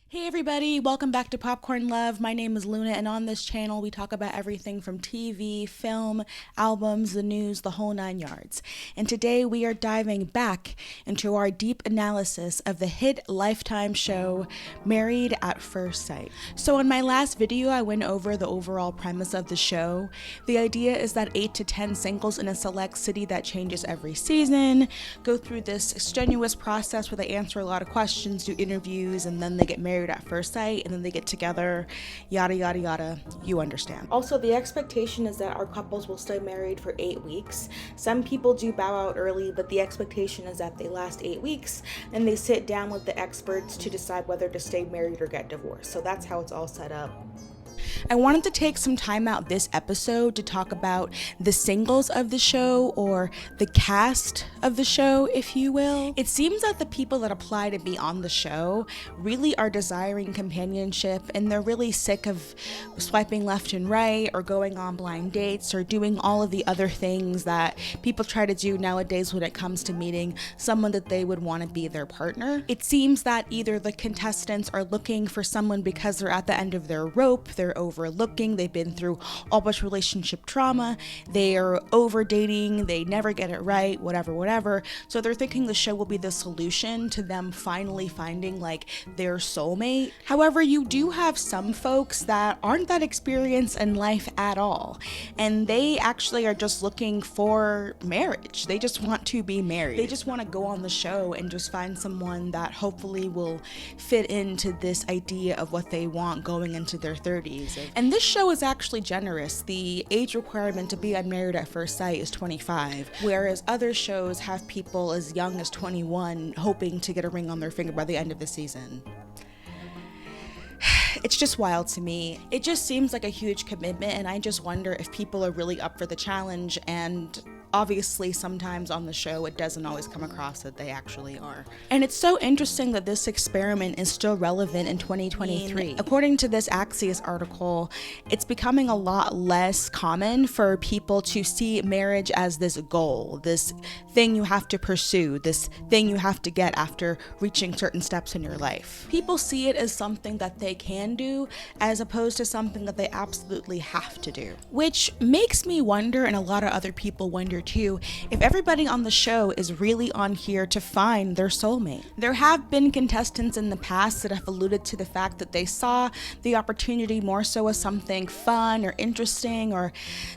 Hey everybody, welcome back to Popcorn Love. My name is Luna, and on this channel we talk about everything from TV, film, albums, the news, the whole nine yards. And today we are diving back into our deep analysis of the hit Lifetime show Married at First Sight. So in my last video I went over the overall premise of the show. The idea is that 8 to 10 singles in a select city that changes every season go through this strenuous process where they answer a lot of questions, do interviews, and then they get married at first sight, and then they get together, yada yada yada. You understand. Also, the expectation is that our couples will stay married for 8 weeks. Some people do bow out early, but the expectation is that they last 8 weeks and they sit down with the experts to decide whether to stay married or get divorced. So that's how it's all set up. I wanted to take some time out this episode to talk about the singles of the show, or the cast of the show, if you will. It seems that the people that apply to be on the show really are desiring companionship, and they're really sick of swiping left and right, or going on blind dates, or doing all of the other things that people try to do nowadays when it comes to meeting someone that they would want to be their partner. It seems that either the contestants are looking for someone because they're at the end of their rope, they're overlooking, they've been through all bunch of relationship trauma, they are over dating, they never get it right, whatever. So they're thinking the show will be the solution to them finally finding like their soulmate. However, you do have some folks that aren't that experienced in life at all, and they actually are just looking for marriage. They just want to be married. They just want to go on the show and just find someone that hopefully will fit into this idea of what they want going into their 30s. And this show is actually generous. The age requirement to be on Married at First Sight is 25, whereas other shows have people as young as 21 hoping to get a ring on their finger by the end of the season. It's just wild to me. It just seems like a huge commitment, and I just wonder if people are really up for the challenge. And obviously sometimes on the show it doesn't always come across that they actually are. And it's so interesting that this experiment is still relevant in 2023. According to this Axios article, it's becoming a lot less common for people to see marriage as this goal, this thing you have to pursue, this thing you have to get after reaching certain steps in your life. People see it as something that they can do as opposed to something that they absolutely have to do. Which makes me wonder, and a lot of other people wonder too, if everybody on the show is really on here to find their soulmate. There have been contestants in the past that have alluded to the fact that they saw the opportunity more so as something fun or interesting, or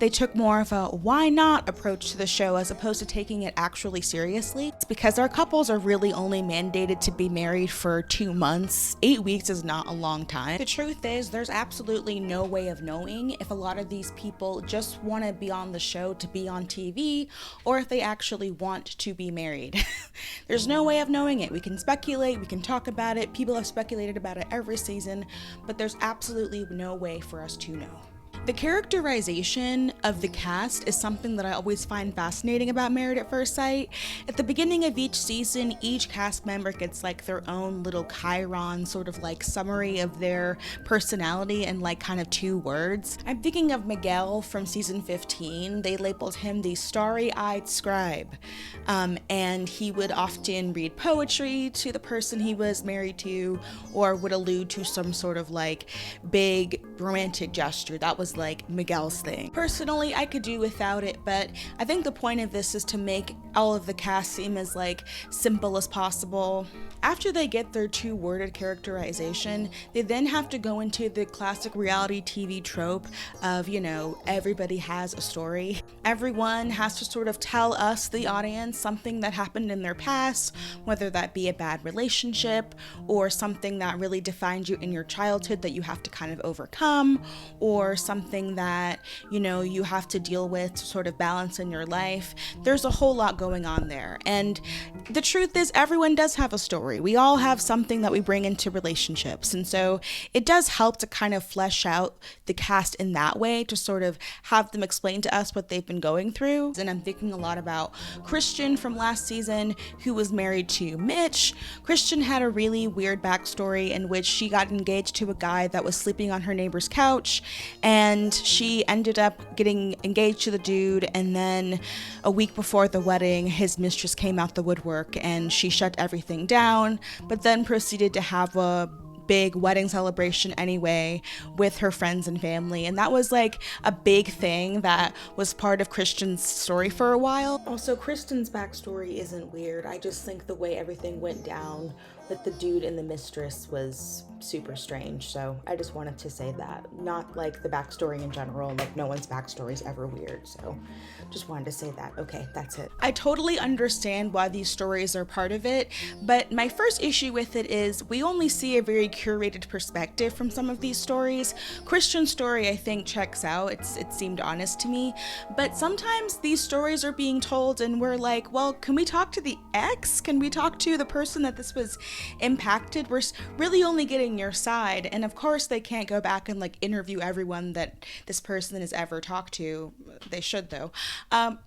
they took more of a why not approach to the show as opposed to taking it actually seriously. It's because our couples are really only mandated to be married for 2 months. 8 weeks is not a long time. The truth is, there's absolutely no way of knowing if a lot of these people just want to be on the show to be on TV, or if they actually want to be married. There's no way of knowing it. We can speculate, we can talk about it, people have speculated about it every season, but there's absolutely no way for us to know. The characterization of the cast is something that I always find fascinating about Married at First Sight. At the beginning of each season, each cast member gets like their own little chyron, sort of like summary of their personality in like kind of 2 words. I'm thinking of Miguel from season 15. They labeled him the starry-eyed scribe, and he would often read poetry to the person he was married to, or would allude to some sort of like big romantic gesture. That was like Miguel's thing. Personally, I could do without it, but I think the point of this is to make all of the cast seem as like simple as possible. After they get their 2-worded characterization, they then have to go into the classic reality TV trope of, you know, everybody has a story. Everyone has to sort of tell us, the audience, something that happened in their past, whether that be a bad relationship or something that really defined you in your childhood that you have to kind of overcome, or something that, you know, you have to deal with to sort of balance in your life. There's a whole lot going on there. And the truth is, everyone does have a story. We all have something that we bring into relationships. And so it does help to kind of flesh out the cast in that way, to sort of have them explain to us what they've been going through. And I'm thinking a lot about Christian from last season, who was married to Mitch. Christian had a really weird backstory in which she got engaged to a guy that was sleeping on her neighbor's couch, and she ended up getting engaged to the dude, and then a week before the wedding, his mistress came out the woodwork and she shut everything down, but then proceeded to have a big wedding celebration anyway with her friends and family. And that was like a big thing that was part of Kristen's story for a while. Also, Kristen's backstory isn't weird. I just think the way everything went down with the dude and the mistress was super strange. So I just wanted to say that. Not like the backstory in general, like no one's backstory is ever weird. So just wanted to say that. Okay, that's it. I totally understand why these stories are part of it, but my first issue with it is we only see a very curated perspective from some of these stories. Kristen's story, I think, checks out. It seemed honest to me, but sometimes these stories are being told and we're like, well, can we talk to the ex? Can we talk to the person that this was impacted? We're really only getting your side, and of course they can't go back and like interview everyone that this person has ever talked to. They should though,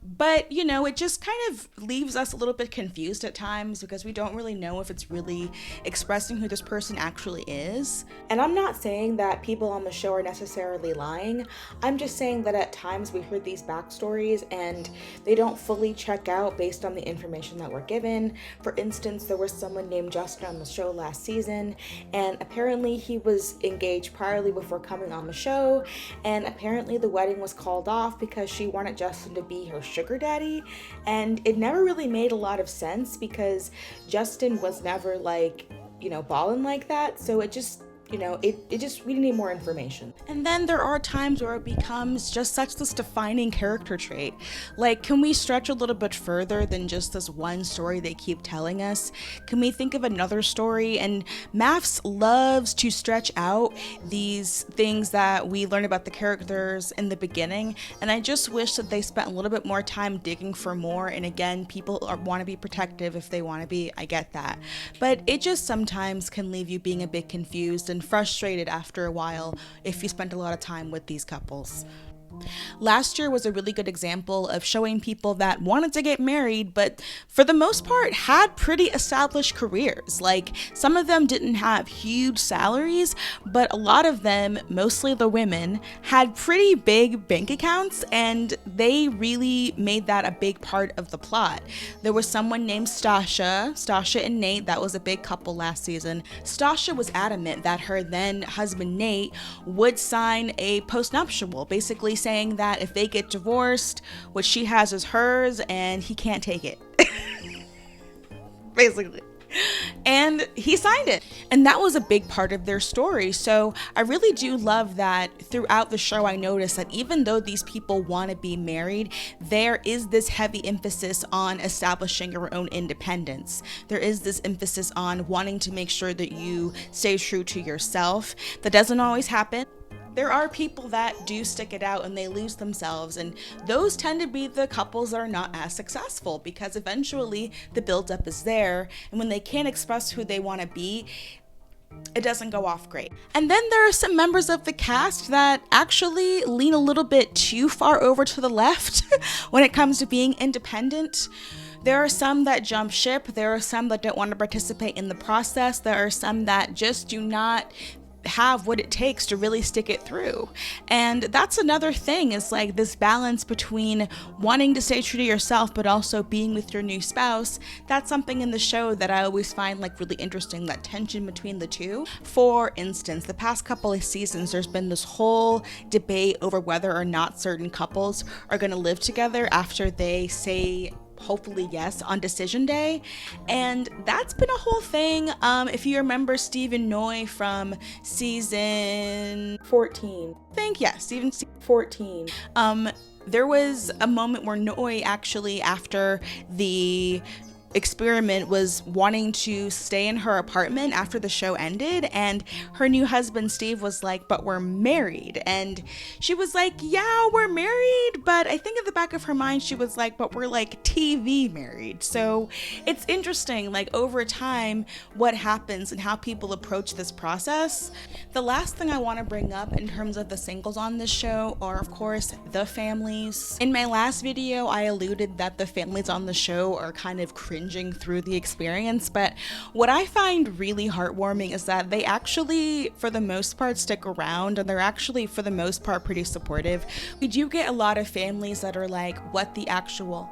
but you know, it just kind of leaves us a little bit confused at times because we don't really know if it's really expressing who this person actually is. And I'm not saying that people on the show are necessarily lying. I'm just saying that at times we heard these backstories and they don't fully check out based on the information that we're given. For instance, there was someone named Justin on the show last season, and apparently he was engaged priorly before coming on the show, and apparently the wedding was called off because she wanted Justin to be her sugar daddy, and it never really made a lot of sense because Justin was never like, you know, balling like that. So it just, you know, we need more information. And then there are times where it becomes just such this defining character trait. Like, can we stretch a little bit further than just this one story they keep telling us? Can we think of another story? And MAFS loves to stretch out these things that we learn about the characters in the beginning. And I just wish that they spent a little bit more time digging for more. And again, people want to be protective if they want to be. I get that. But it just sometimes can leave you being a bit confused and frustrated after a while if you spent a lot of time with these couples. Last year was a really good example of showing people that wanted to get married, but for the most part had pretty established careers. Like, some of them didn't have huge salaries, but a lot of them, mostly the women, had pretty big bank accounts, and they really made that a big part of the plot. There was someone named Stasha and Nate. That was a big couple last season. Stasha was adamant that her then husband Nate would sign a postnuptial, basically saying that if they get divorced, what she has is hers and he can't take it. Basically. And he signed it. And that was a big part of their story. So I really do love that throughout the show I noticed that even though these people want to be married, there is this heavy emphasis on establishing your own independence. There is this emphasis on wanting to make sure that you stay true to yourself. That doesn't always happen. There are people that do stick it out and they lose themselves, and those tend to be the couples that are not as successful because eventually the buildup is there, and when they can't express who they want to be, it doesn't go off great. And then there are some members of the cast that actually lean a little bit too far over to the left when it comes to being independent. There are some that jump ship, there are some that don't want to participate in the process, there are some that just do not have what it takes to really stick it through. And that's another thing, is like this balance between wanting to stay true to yourself but also being with your new spouse. That's something in the show that I always find like really interesting, that tension between the two. For instance, the past couple of seasons there's been this whole debate over whether or not certain couples are going to live together after they say hopefully yes on decision day, and that's been a whole thing. If you remember Stephen Noy from season 14, I think, yeah, season 14, there was a moment where Noy actually, after the experiment, was wanting to stay in her apartment after the show ended, and her new husband Steve was like, but we're married, and she was like, yeah, we're married, but I think in the back of her mind she was like, but we're like TV married. So it's interesting, like over time, what happens and how people approach this process. The last thing I want to bring up in terms of the singles on this show are, of course, the families. In my last video I alluded that the families on the show are kind of cringing through the experience, but what I find really heartwarming is that they actually, for the most part, stick around, and they're actually, for the most part, pretty supportive. We do get a lot of families that are like, what the actual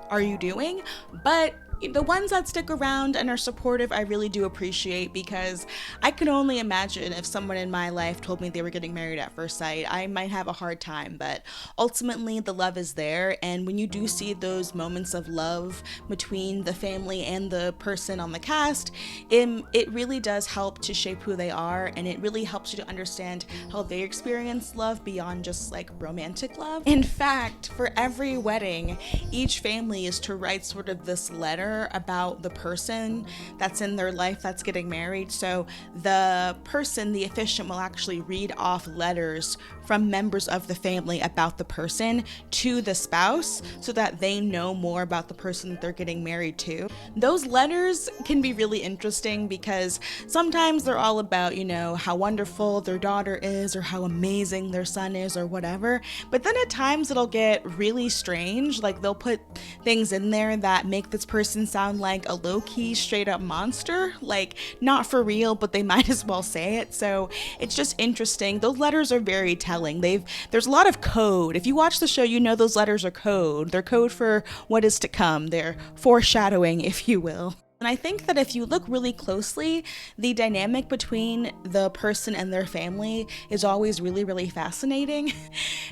are you doing? But The ones that stick around and are supportive, I really do appreciate, because I can only imagine if someone in my life told me they were getting married at first sight, I might have a hard time, but ultimately the love is there. And when you do see those moments of love between the family and the person on the cast, it really does help to shape who they are, and it really helps you to understand how they experience love beyond just like romantic love. In fact, for every wedding, each family is to write sort of this letter about the person that's in their life that's getting married. So the person, the officiant, will actually read off letters from members of the family about the person to the spouse so that they know more about the person that they're getting married to. Those letters can be really interesting because sometimes they're all about, you know, how wonderful their daughter is or how amazing their son is or whatever. But then at times it'll get really strange. Like they'll put things in there that make this person sound like a low-key straight up monster. Like not for real, but they might as well say it. So it's just interesting. Those letters are very telling. There's a lot of code. If you watch the show, you know those letters are code. They're code for what is to come. They're foreshadowing, if you will. And I think that if you look really closely, the dynamic between the person and their family is always really, really fascinating.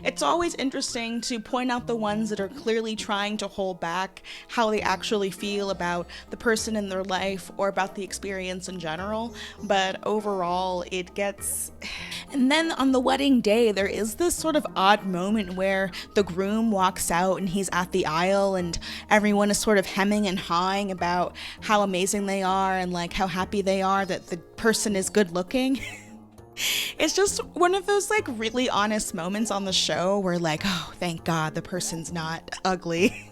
It's always interesting to point out the ones that are clearly trying to hold back how they actually feel about the person in their life or about the experience in general. But overall, it gets... And then on the wedding day, there is this sort of odd moment where the groom walks out and he's at the aisle and everyone is sort of hemming and hawing about how amazing they are and like how happy they are that the person is good looking. It's just one of those like really honest moments on the show where like, oh, thank God the person's not ugly.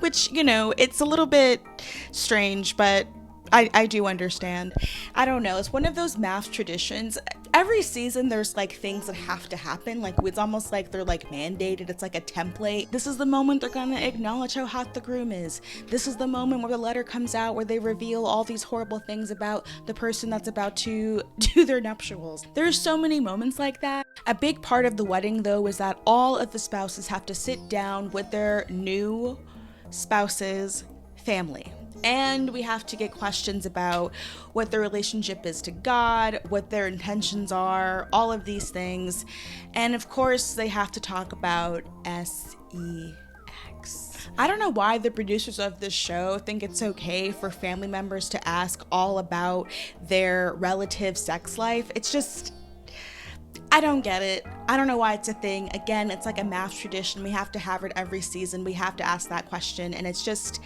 Which, you know, it's a little bit strange, but I do understand. I don't know. It's one of those math traditions. Every season there's like things that have to happen. Like it's almost like they're like mandated. It's like a template. This is the moment they're gonna acknowledge how hot the groom is. This is the moment where the letter comes out where they reveal all these horrible things about the person that's about to do their nuptials. There's so many moments like that. A big part of the wedding though is that all of the spouses have to sit down with their new spouse's family. And we have to get questions about what their relationship is to God, what their intentions are, all of these things. And of course, they have to talk about sex. I don't know why the producers of this show think it's okay for family members to ask all about their relative sex life. It's just... I don't get it. I don't know why it's a thing. Again, it's like a math tradition. We have to have it every season. We have to ask that question, and it's just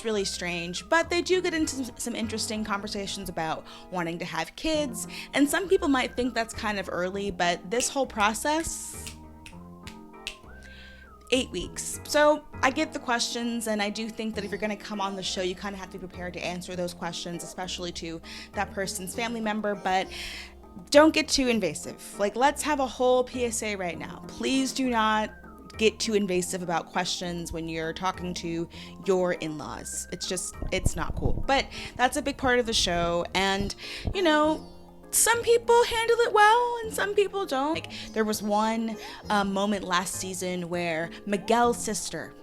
really strange. But they do get into some interesting conversations about wanting to have kids, and some people might think that's kind of early, but this whole process, 8 weeks. So I get the questions, and I do think that if you're going to come on the show, you kind of have to be prepared to answer those questions, especially to that person's family member. But don't get too invasive. Like, let's have a whole PSA right now. Please do not get too invasive about questions when you're talking to your in-laws. It's not cool. But that's a big part of the show, and you know, some people handle it well and some people don't. Like, there was one moment last season where Miguel's sister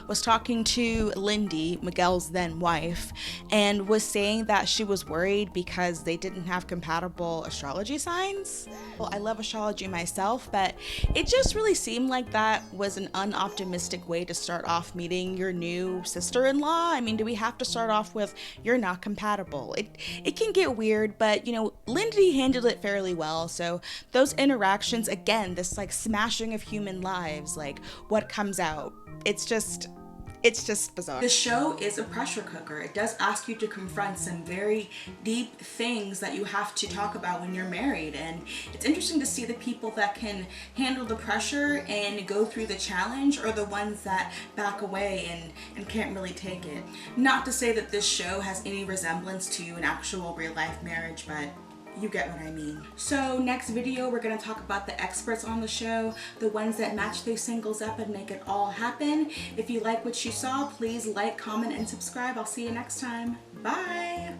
was talking to Lindy, Miguel's then wife, and was saying that she was worried because they didn't have compatible astrology signs. Well, I love astrology myself, but it just really seemed like that was an unoptimistic way to start off meeting your new sister-in-law. I mean, do we have to start off with you're not compatible? It can get weird, but you know, Lindy handled it fairly well. So those interactions, again, this like smashing of human lives, like what comes out, it's just bizarre. The show is a pressure cooker. It does ask you to confront some very deep things that you have to talk about when you're married, and it's interesting to see the people that can handle the pressure and go through the challenge or the ones that back away and can't really take it. Not to say that this show has any resemblance to an actual real life marriage, but you get what I mean. So next video, we're gonna talk about the experts on the show, the ones that match their singles up and make it all happen. If you like what you saw, please like, comment, and subscribe. I'll see you next time. Bye.